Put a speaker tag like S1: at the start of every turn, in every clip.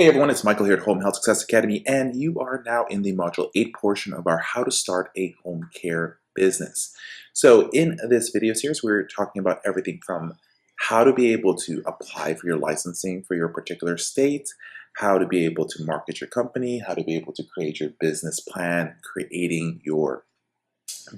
S1: Hey everyone, it's Michael here at Home Health Success Academy, and you are now in the Module 8 portion of our How to Start a Home Care Business. So in this video series, we're talking about everything from how to be able to apply for your licensing for your particular state, how to be able to market your company, how to be able to create your business plan, creating your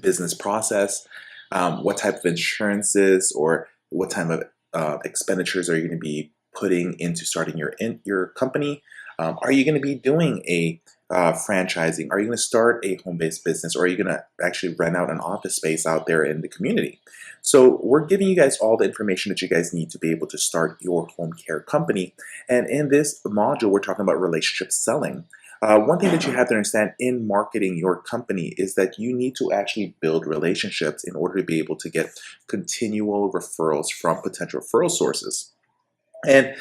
S1: business process, what type of insurances or what type of expenditures are you going to be putting into starting your company? Are you going to be doing a franchising? Are you going to start a home-based business, or are you going to actually rent out an office space out there in the community? So we're giving you guys all the information that you guys need to be able to start your home care company. And in this module, we're talking about relationship selling. One thing that you have to understand in marketing your company is that you need to actually build relationships in order to be able to get continual referrals from potential referral sources. And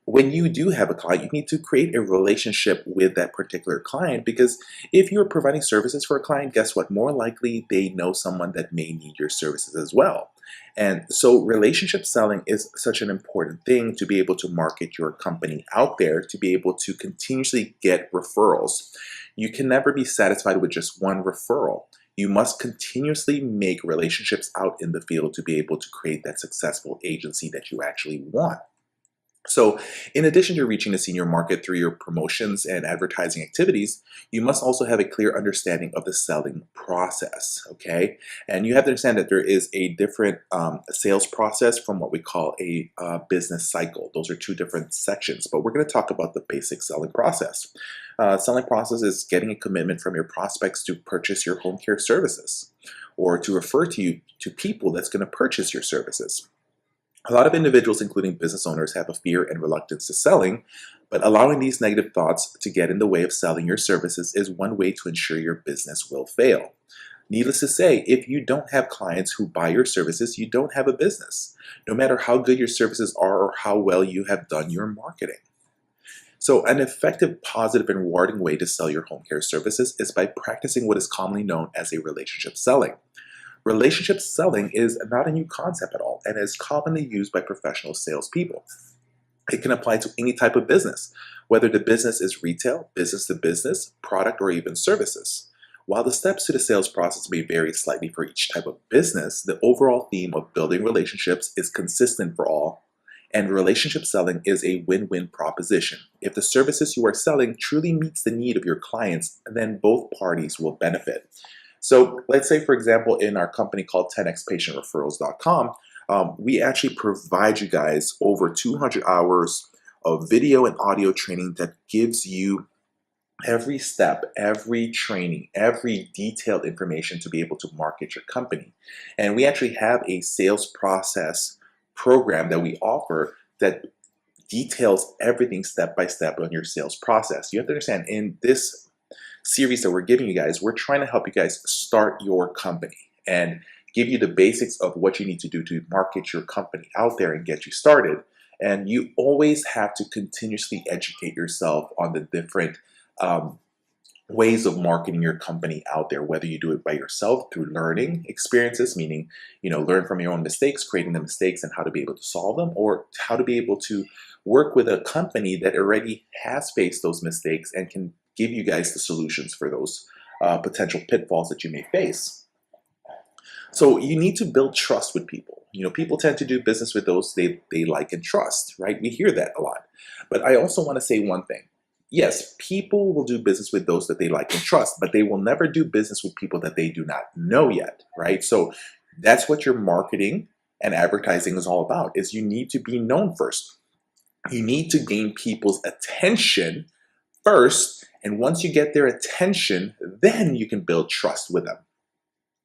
S1: when you do have a client, you need to create a relationship with that particular client, because if you're providing services for a client, guess what? More likely they know someone that may need your services as well. And so relationship selling is such an important thing to be able to market your company out there, to be able to continuously get referrals. You can never be satisfied with just one referral. You must continuously make relationships out in the field to be able to create that successful agency that you actually want. So in addition to reaching the senior market through your promotions and advertising activities, you must also have a clear understanding of the selling process, okay? And you have to understand that there is a different sales process from what we call a business cycle. Those are two different sections, but we're going to talk about the basic selling process. Selling process is getting a commitment from your prospects to purchase your home care services, or to refer to you to people that's going to purchase your services. A lot of individuals, including business owners, have a fear and reluctance to selling, but allowing these negative thoughts to get in the way of selling your services is one way to ensure your business will fail. Needless to say, if you don't have clients who buy your services, you don't have a business, no matter how good your services are or how well you have done your marketing. So an effective, positive, and rewarding way to sell your home care services is by practicing what is commonly known as a relationship selling. Relationship selling is not a new concept at all and is commonly used by professional salespeople. It can apply to any type of business, whether the business is retail, business to business, product, or even services. While the steps to the sales process may vary slightly for each type of business, the overall theme of building relationships is consistent for all, and relationship selling is a win-win proposition. If the services you are selling truly meets the need of your clients, then both parties will benefit. So let's say, for example, in our company called 10xpatientreferrals.com, we actually provide you guys over 200 hours of video and audio training that gives you every step, every training, every detailed information to be able to market your company. And we actually have a sales process program that we offer that details everything step by step on your sales process. You have to understand, in this series that we're giving you guys, we're trying to help you guys start your company and give you the basics of what you need to do to market your company out there and get you started. And you always have to continuously educate yourself on the different ways of marketing your company out there, whether you do it by yourself through learning experiences, meaning, learn from your own mistakes, creating the mistakes and how to be able to solve them, or how to be able to work with a company that already has faced those mistakes and can give you guys the solutions for those potential pitfalls that you may face. So you need to build trust with people. People tend to do business with those they like and trust, right? We hear that a lot. But I also want to say one thing. Yes, people will do business with those that they like and trust, but they will never do business with people that they do not know yet, right? So that's what your marketing and advertising is all about, is you need to be known first. You need to gain people's attention first, and once you get their attention, then you can build trust with them.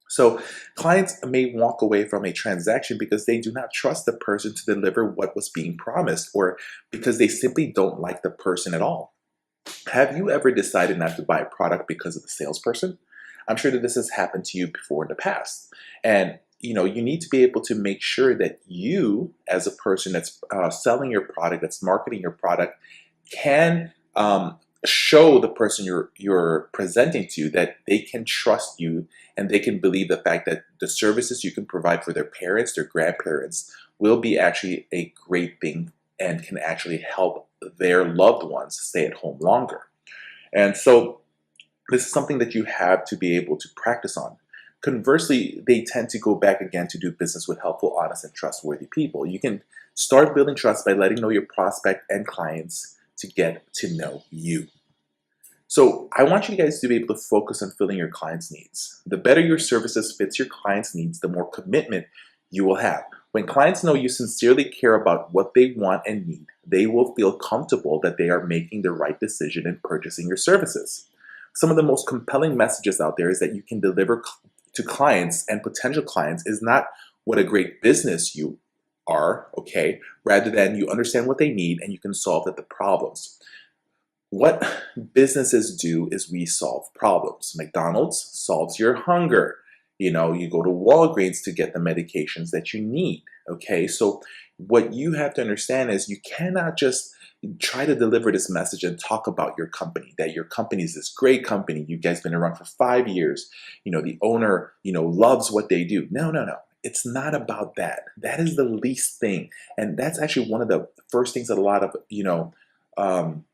S1: So clients may walk away from a transaction because they do not trust the person to deliver what was being promised, or because they simply don't like the person at all. Have you ever decided not to buy a product because of the salesperson? I'm sure that this has happened to you before in the past. And you need to be able to make sure that you, as a person that's selling your product, that's marketing your product, can show the person you're presenting to that they can trust you, and they can believe the fact that the services you can provide for their parents, their grandparents, will be actually a great thing and can actually help their loved ones stay at home longer. And so this is something that you have to be able to practice on. Conversely, they tend to go back again to do business with helpful, honest, and trustworthy people. You can start building trust by letting know your prospect and clients to get to know you. So I want you guys to be able to focus on filling your clients' needs. The better your services fits your clients' needs, the more commitment you will have. When clients know you sincerely care about what they want and need, they will feel comfortable that they are making the right decision in purchasing your services. Some of the most compelling messages out there is that you can deliver to clients and potential clients is not what a great business you are, okay, rather than you understand what they need and you can solve the problems. What businesses do is we solve problems. McDonald's solves your hunger. You go to Walgreens to get the medications that you need. Okay, so what you have to understand is you cannot just try to deliver this message and talk about your company, that your company is this great company. You guys been around for 5 years. The owner, loves what they do. No, no, no. It's not about that. That is the least thing. And that's actually one of the first things that a lot of, um,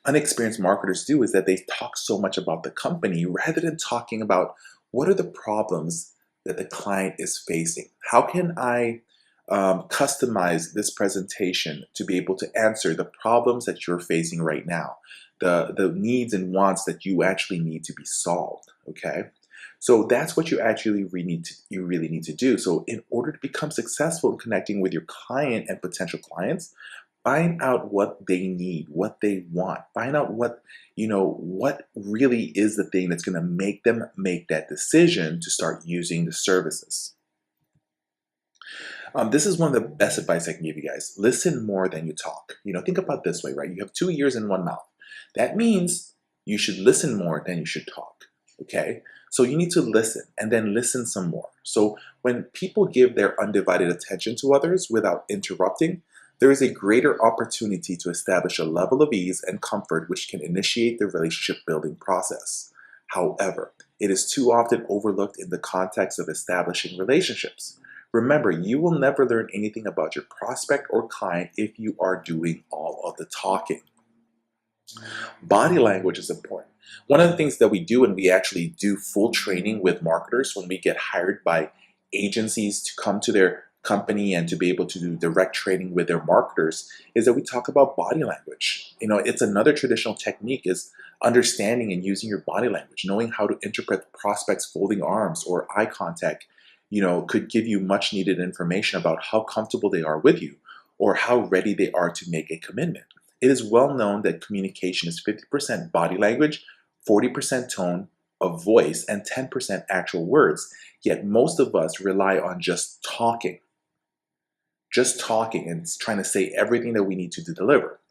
S1: unexperienced marketers do is that they talk so much about the company rather than talking about what are the problems that the client is facing. How can I customize this presentation to be able to answer the problems that you're facing right now, the needs and wants that you actually need to be solved. Okay, so that's what you really need to do. So in order to become successful in connecting with your client and potential clients, find out what they need, what they want. Find out what really is the thing that's going to make them make that decision to start using the services. This is one of the best advice I can give you guys. Listen more than you talk. Think about it this way, right? You have two ears and one mouth. That means you should listen more than you should talk. Okay? So you need to listen and then listen some more. So when people give their undivided attention to others without interrupting, there is a greater opportunity to establish a level of ease and comfort which can initiate the relationship building process. However, it is too often overlooked in the context of establishing relationships. Remember, you will never learn anything about your prospect or client if you are doing all of the talking. Body language is important. One of the things that we do, and we actually do full training with marketers when we get hired by agencies to come to their company and to be able to do direct training with their marketers, is that we talk about body language. It's another traditional technique is understanding and using your body language, knowing how to interpret prospects folding arms or eye contact, could give you much needed information about how comfortable they are with you or how ready they are to make a commitment. It is well known that communication is 50% body language, 40% tone of voice, and 10% actual words. Yet most of us rely on just talking and trying to say everything that we need to deliver.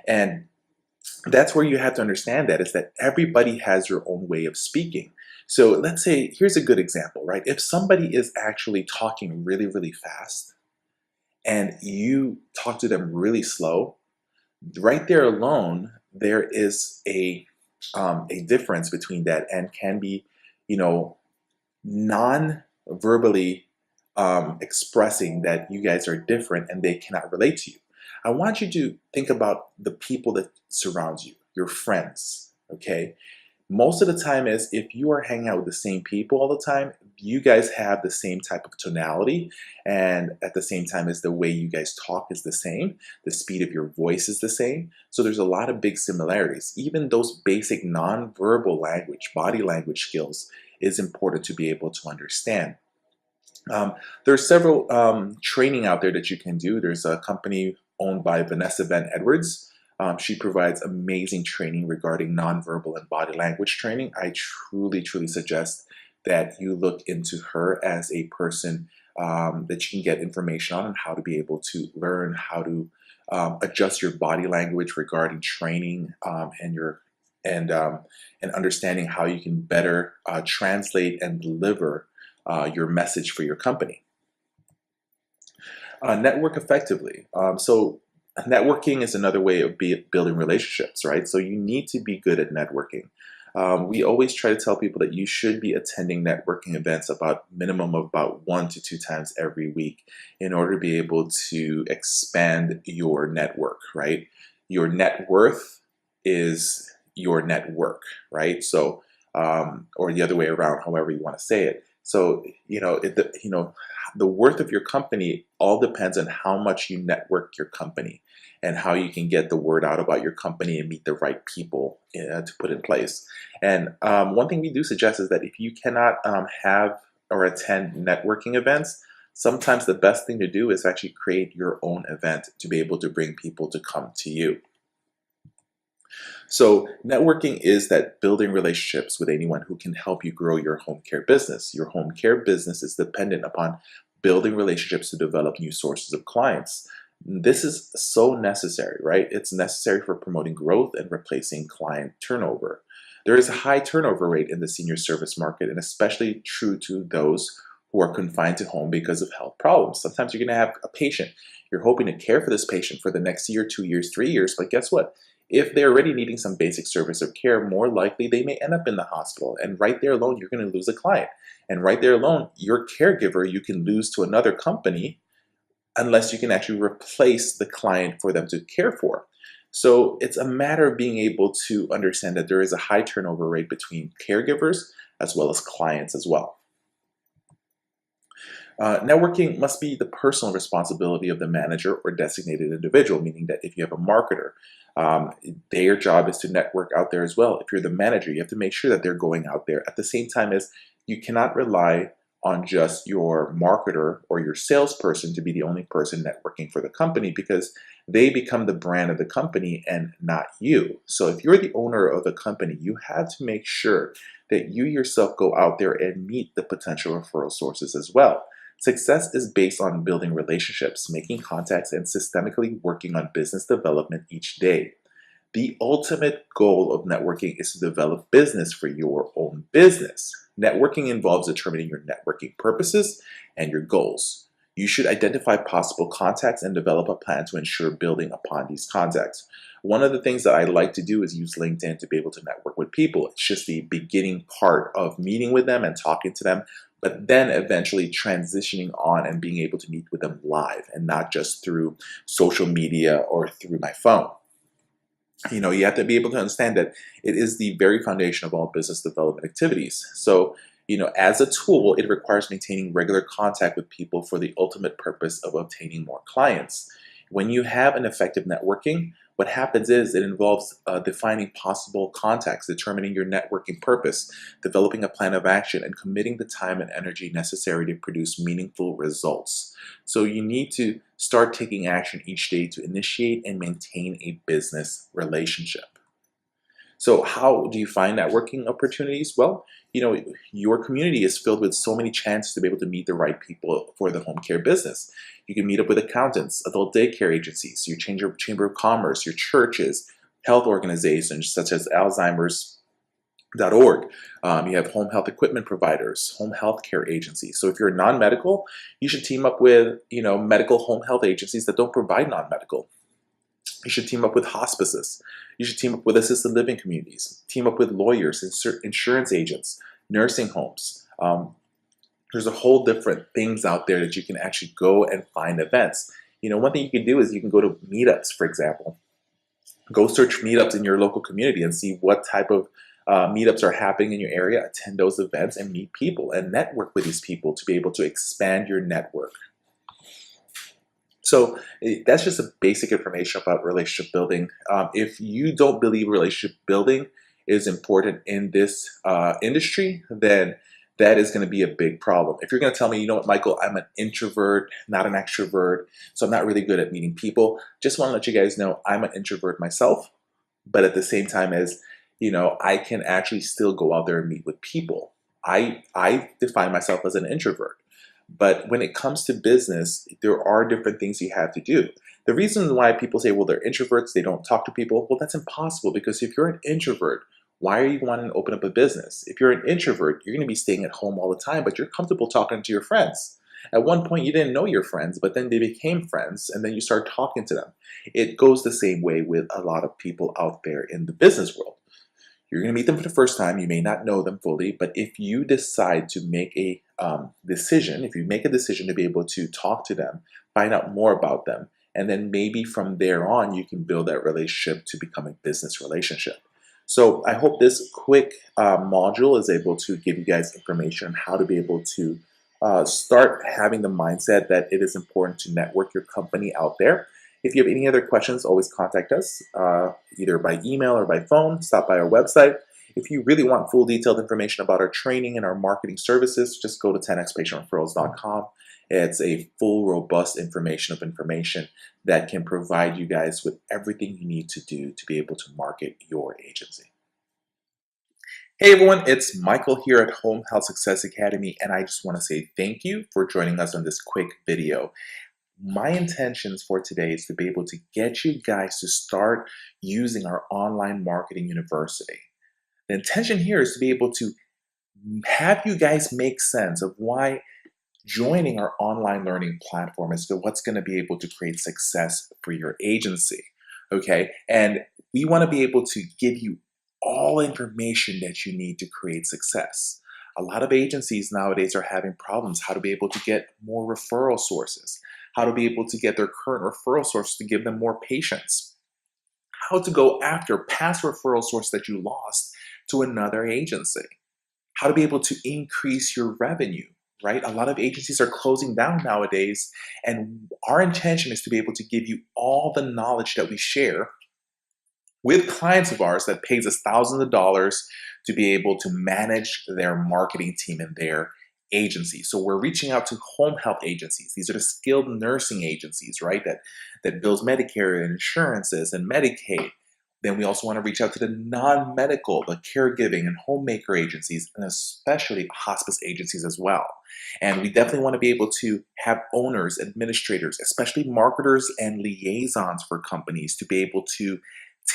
S1: And that's where you have to understand that is that everybody has their own way of speaking. So let's say, here's a good example, right? If somebody is actually talking really, really fast and you talk to them really slow, right there alone, there is a difference between that and can be, non-verbally expressing that you guys are different and they cannot relate to you. I want you to think about the people that surround you, your friends, okay? Most of the time is if you are hanging out with the same people all the time, you guys have the same type of tonality, and at the same time as the way you guys talk is the same, the speed of your voice is the same. So there's a lot of big similarities. Even those basic non-verbal language, body language skills is important to be able to understand. There's several training out there that you can do. There's a company owned by Vanessa Van Edwards. She provides amazing training regarding nonverbal and body language training. I truly, truly suggest that you look into her as a person that you can get information on and how to be able to learn how to adjust your body language regarding training and understanding how you can better translate and deliver your message for your company. Network effectively. So networking is another way of building relationships, right? So you need to be good at networking. We always try to tell people that you should be attending networking events about minimum of about 1 to 2 times every week in order to be able to expand your network, right? your net worth is your network, right? So, or the other way around, however you want to say it. So, the worth of your company all depends on how much you network your company and how you can get the word out about your company and meet the right people to put in place. And one thing we do suggest is that if you cannot have or attend networking events, sometimes the best thing to do is actually create your own event to be able to bring people to come to you. So networking is that building relationships with anyone who can help you grow your home care business. Your home care business is dependent upon building relationships to develop new sources of clients. This is so necessary, right? It's necessary for promoting growth and replacing client turnover. There is a high turnover rate in the senior service market, and especially true to those who are confined to home because of health problems. Sometimes you're going to have a patient. You're hoping to care for this patient for the next year, 2 years, 3 years, but guess what? If they're already needing some basic service of care, more likely they may end up in the hospital. And right there alone, you're going to lose a client. And right there alone, your caregiver, you can lose to another company unless you can actually replace the client for them to care for. So it's a matter of being able to understand that there is a high turnover rate between caregivers as well as clients as well. Networking must be the personal responsibility of the manager or designated individual, meaning that if you have a marketer, their job is to network out there as well. If you're the manager, you have to make sure that they're going out there. At the same time as you cannot rely on just your marketer or your salesperson to be the only person networking for the company, because they become the brand of the company and not you. So if you're the owner of the company, you have to make sure that you yourself go out there and meet the potential referral sources as well. Success is based on building relationships, making contacts, and systemically working on business development each day. The ultimate goal of networking is to develop business for your own business. Networking involves determining your networking purposes and your goals. You should identify possible contacts and develop a plan to ensure building upon these contacts. One of the things that I like to do is use LinkedIn to be able to network with people. It's just the beginning part of meeting with them and talking to them, but then eventually transitioning on and being able to meet with them live and not just through social media or through my phone. You have to be able to understand that it is the very foundation of all business development activities. So, as a tool, it requires maintaining regular contact with people for the ultimate purpose of obtaining more clients. When you have an effective networking, what happens is it involves defining possible contacts, determining your networking purpose, developing a plan of action, and committing the time and energy necessary to produce meaningful results. So you need to start taking action each day to initiate and maintain a business relationship. So how do you find networking opportunities? Well, your community is filled with so many chances to be able to meet the right people for the home care business. You can meet up with accountants, adult daycare agencies, your chamber of commerce, your churches, health organizations such as Alzheimer's.org. You have home health equipment providers, home health care agencies. So if you're non-medical, you should team up with, medical home health agencies that don't provide non-medical. You should team up with hospices. You should team up with assisted living communities. Team up with lawyers, insurance agents, nursing homes. There's a whole different things out there that you can actually go and find events. One thing you can do is you can go to meetups, for example. Go search meetups in your local community and see what type of meetups are happening in your area. Attend those events and meet people and network with these people to be able to expand your network. So that's just a basic information about relationship building. If you don't believe relationship building is important in this industry, then that is going to be a big problem. If you're going to tell me, you know what, Michael, I'm an introvert, not an extrovert, so I'm not really good at meeting people. Just want to let you guys know I'm an introvert myself, but at the same time as, I can actually still go out there and meet with people. I define myself as an introvert. But when it comes to business, there are different things you have to do. The reason why people say, well, they're introverts, they don't talk to people, well, that's impossible, because if you're an introvert, why are you wanting to open up a business? If you're an introvert, you're going to be staying at home all the time, but you're comfortable talking to your friends. At one point, you didn't know your friends, but then they became friends, and then you start talking to them. It goes the same way with a lot of people out there in the business world. You're going to meet them for the first time. You may not know them fully, but if you decide to make a decision, if you make a decision to be able to talk to them, find out more about them, And then maybe from there on, you can build that relationship to become a business relationship. So I hope this quick module is able to give you guys information on how to be able to start having the mindset that it is important to network your company out there. If you have any other questions, always contact us either by email or by phone. Stop by our website. If you really want full detailed information about our training and our marketing services, just go to 10xpatientreferrals.com. It's a full, robust information that can provide you guys with everything you need to do to be able to market your agency. Hey everyone, it's Michael here at Home Health Success Academy, and I just want to say thank you for joining us on this quick video. My intentions for today is to be able to get you guys to start using our online marketing university. The intention here is to be able to have you guys make sense of why joining our online learning platform is what's going to be able to create success for your agency. Okay, and we want to be able to give you all information that you need to create success. A lot of agencies nowadays are having problems how to be able to get more referral sources, how to be able to get their current referral source to give them more patients, how to go after past referral source that you lost to another agency, how to be able to increase your revenue, right? A lot of agencies are closing down nowadays, and our intention is to be able to give you all the knowledge that we share with clients of ours that pays us thousands of dollars to be able to manage their marketing team in their agency. So we're reaching out to home health agencies. These are the skilled nursing agencies, right? That bills Medicare and insurances and Medicaid. Then we also want to reach out to the non-medical, the caregiving and homemaker agencies, and especially hospice agencies as well. And we definitely want to be able to have owners, administrators, especially marketers and liaisons for companies to be able to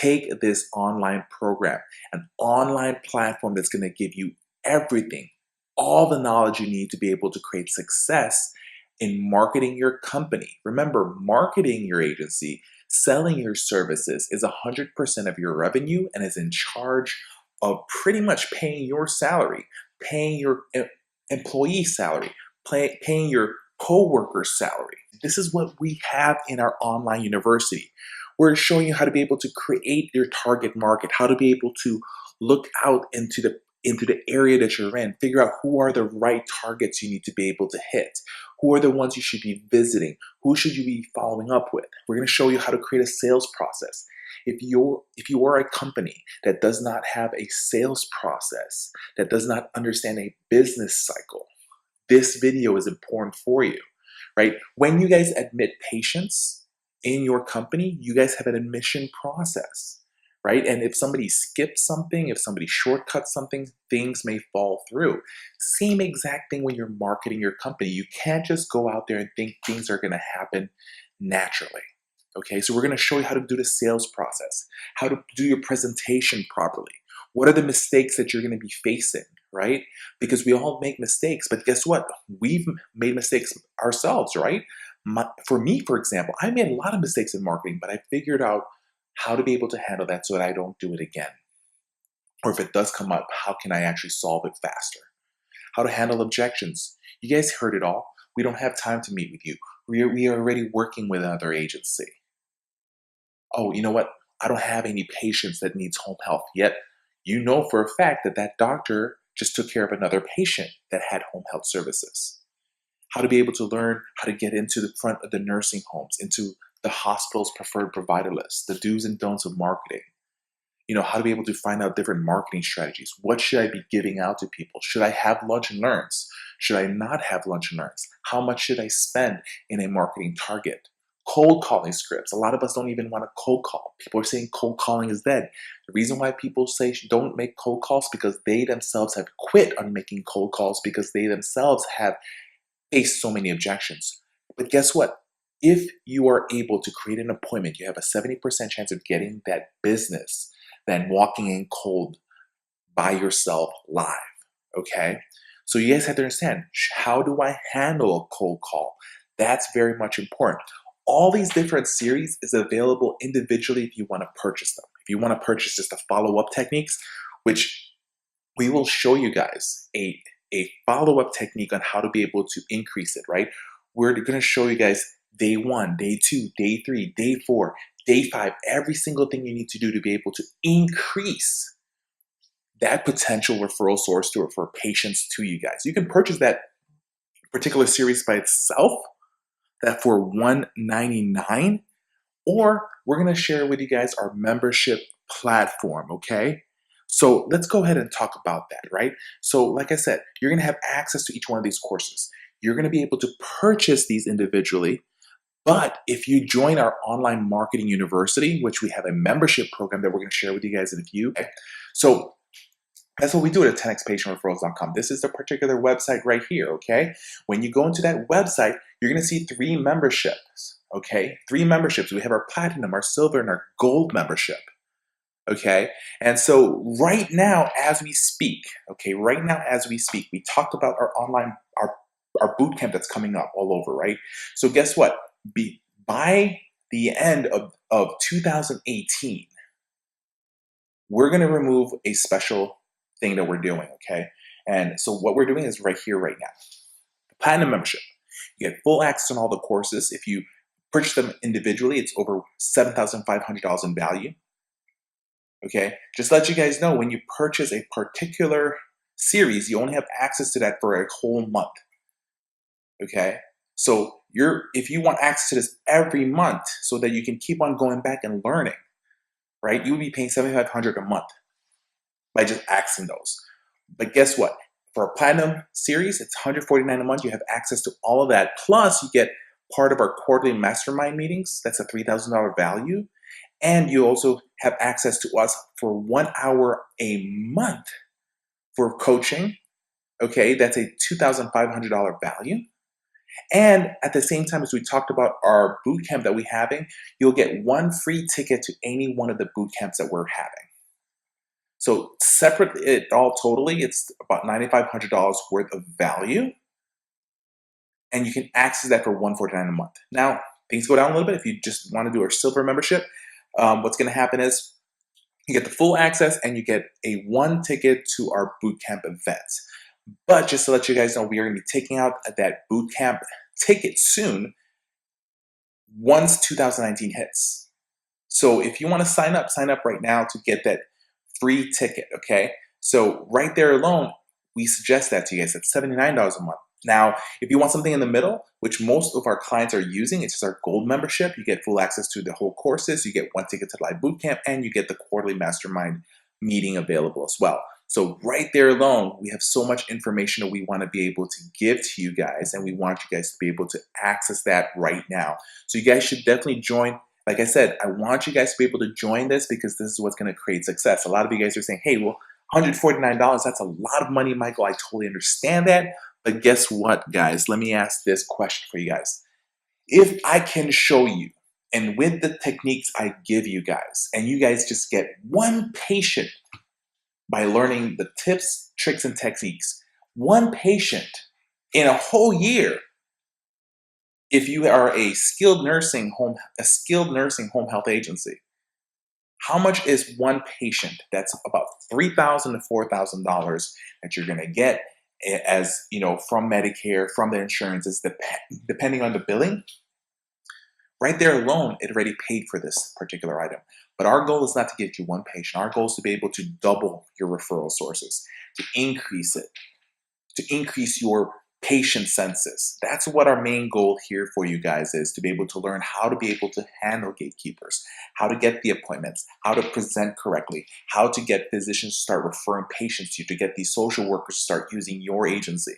S1: take this online program, an online platform that's going to give you everything, all the knowledge you need to be able to create success in marketing your company. Remember, marketing your agency, selling your services is 100% of your revenue and is in charge of pretty much paying your salary, paying your employee salary, paying your co-worker's salary. This is what we have in our online university. We're showing you how to be able to create your target market, how to be able to look out into the area that you're in, figure out who are the right targets you need to be able to hit, who are the ones you should be visiting, who should you be following up with. We're going to show you how to create a sales process. If you are a company that does not have a sales process, that does not understand a business cycle, this video is important for you, right? When you guys admit patients in your company, you guys have an admission process, right? And if somebody skips something, if somebody shortcuts something, things may fall through. Same exact thing when you're marketing your company. You can't just go out there and think things are going to happen naturally. Okay, so we're going to show you how to do the sales process, how to do your presentation properly. What are the mistakes that you're going to be facing, right? Because we all make mistakes, but guess what? We've made mistakes ourselves, right? For me, for example, I made a lot of mistakes in marketing, but I figured out how to be able to handle that so that I don't do it again. Or if it does come up, how can I actually solve it faster? How to handle objections. You guys heard it all. We don't have time to meet with you. We are already working with another agency. Oh, you know what? I don't have any patients that needs home health yet. You know for a fact that that doctor just took care of another patient that had home health services. How to be able to learn how to get into the front of the nursing homes, into the hospital's preferred provider list, the do's and don'ts of marketing. You know, how to be able to find out different marketing strategies. What should I be giving out to people? Should I have lunch and learns? Should I not have lunch and learns? How much should I spend in a marketing target? Cold calling scripts. A lot of us don't even want to cold call. People are saying cold calling is dead. The reason why people say don't make cold calls because they themselves have quit on making cold calls because they themselves have faced so many objections. But guess what? If you are able to create an appointment, you have a 70% chance of getting that business than walking in cold by yourself live, okay? So you guys have to understand, how do I handle a cold call? That's very much important. All these different series is available individually if you want to purchase them. If you want to purchase just the follow-up techniques, which we will show you guys a follow-up technique on how to be able to increase it, right? We're going to show you guys day 1, day 2, day 3, day 4, day 5, every single thing you need to do to be able to increase that potential referral source to refer patients to you guys. You can purchase that particular series by itself, that for $199, or we're going to share with you guys our membership platform, okay? So let's go ahead and talk about that, right? So like I said, you're going to have access to each one of these courses. You're going to be able to purchase these individually, but if you join our online marketing university, which we have a membership program that we're going to share with you guys in a few. So that's what we do at 10xpatientreferrals.com. This is the particular website right here, okay? When you go into that website, you're going to see 3 memberships, okay? 3 memberships. We have our platinum, our silver, and our gold membership, okay? And so right now, as we speak, okay, right now as we speak, we talked about our online, our boot camp that's coming up all over, right? So guess what? By the end of 2018, we're going to remove a special thing that we're doing, okay? And so what we're doing is right here, right now. The Platinum membership. You get full access on all the courses. If you purchase them individually, it's over $7,500 in value, okay? Just let you guys know, when you purchase a particular series, you only have access to that for a whole month, okay? So if you want access to this every month so that you can keep on going back and learning, right? You would be paying $7,500 a month by just accessing those. But guess what? For a platinum series, it's $149 a month. You have access to all of that. Plus, you get part of our quarterly mastermind meetings. That's a $3,000 value. And you also have access to us for 1 hour a month for coaching. Okay, that's a $2,500 value. And at the same time, as we talked about our boot camp that we're having, you'll get 1 free ticket to any one of the boot camps that we're having. So separate it all totally, it's about $9,500 worth of value. And you can access that for $149 a month. Now, things go down a little bit. If you just want to do our silver membership, what's going to happen is you get the full access and you get a 1 ticket to our bootcamp events. But just to let you guys know, we are going to be taking out that bootcamp ticket soon once 2019 hits. So if you want to sign up right now to get that free ticket, okay? So right there alone, we suggest that to you guys at $79 a month. Now, if you want something in the middle, which most of our clients are using, it's just our gold membership. You get full access to the whole courses, you get 1 ticket to live bootcamp, and you get the quarterly mastermind meeting available as well. So right there alone, we have so much information that we want to be able to give to you guys, and we want you guys to be able to access that right now. So you guys should definitely join. Like I said, I want you guys to be able to join this because this is what's going to create success. A lot of you guys are saying, hey, well, $149, that's a lot of money, Michael. I totally understand that. But guess what, guys? Let me ask this question for you guys. If I can show you, and with the techniques I give you guys, and you guys just get 1 patient by learning the tips, tricks, and techniques, 1 patient in a whole year, if you are a skilled nursing home health agency, how much is 1 patient? That's about $3,000 to $4,000 that you're going to get, as you know, from Medicare, from the insurances, depending on the billing. Right there alone, it already paid for this particular item. But our goal is not to get you 1 patient. Our goal is to be able to double your referral sources, to increase it, to increase your patient census. That's what our main goal here for you guys is, to be able to learn how to be able to handle gatekeepers, how to get the appointments, how to present correctly, how to get physicians to start referring patients to you, to get these social workers to start using your agency.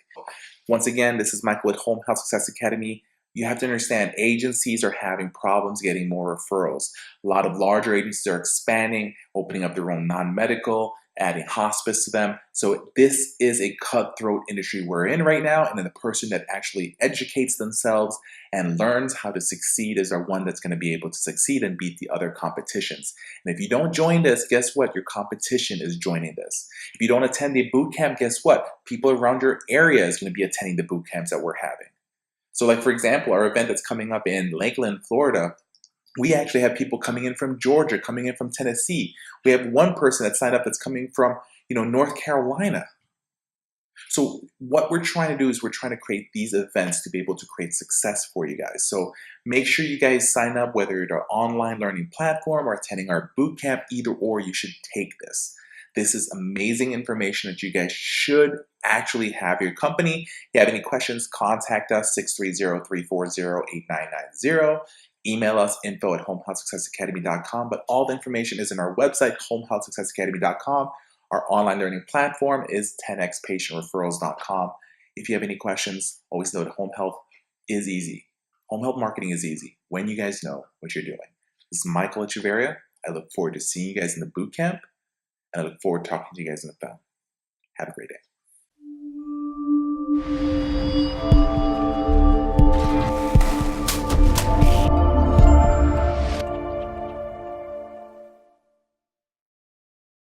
S1: Once again, this is Michael at Home Health Success Academy. You have to understand, agencies are having problems getting more referrals. A lot of larger agencies are expanding, opening up their own non-medical, adding hospice to them. So this is a cutthroat industry we're in right now, and then the person that actually educates themselves and learns how to succeed is the one that's going to be able to succeed and beat the other competitions. And if you don't join this, guess what? Your competition is joining this. If you don't attend the boot camp, guess what? People around your area is going to be attending the boot camps that we're having. So like, for example, our event that's coming up in Lakeland, Florida, we actually have people coming in from Georgia, coming in from Tennessee. We have 1 person that signed up that's coming from, North Carolina. So what we're trying to do is we're trying to create these events to be able to create success for you guys. So make sure you guys sign up, whether it's our online learning platform or attending our boot camp, either or you should take this. This is amazing information that you guys should actually have your company. If you have any questions, contact us 630-340-8990. Email us info@homehealthsuccessacademy.com. But all the information is in our website, homehealthsuccessacademy.com. Our online learning platform is 10xpatientreferrals.com. If you have any questions, always know that home health is easy. Home health marketing is easy when you guys know what you're doing. This is Michael Echeverria. I look forward to seeing you guys in the boot camp, and I look forward to talking to you guys on the phone. Have a great day.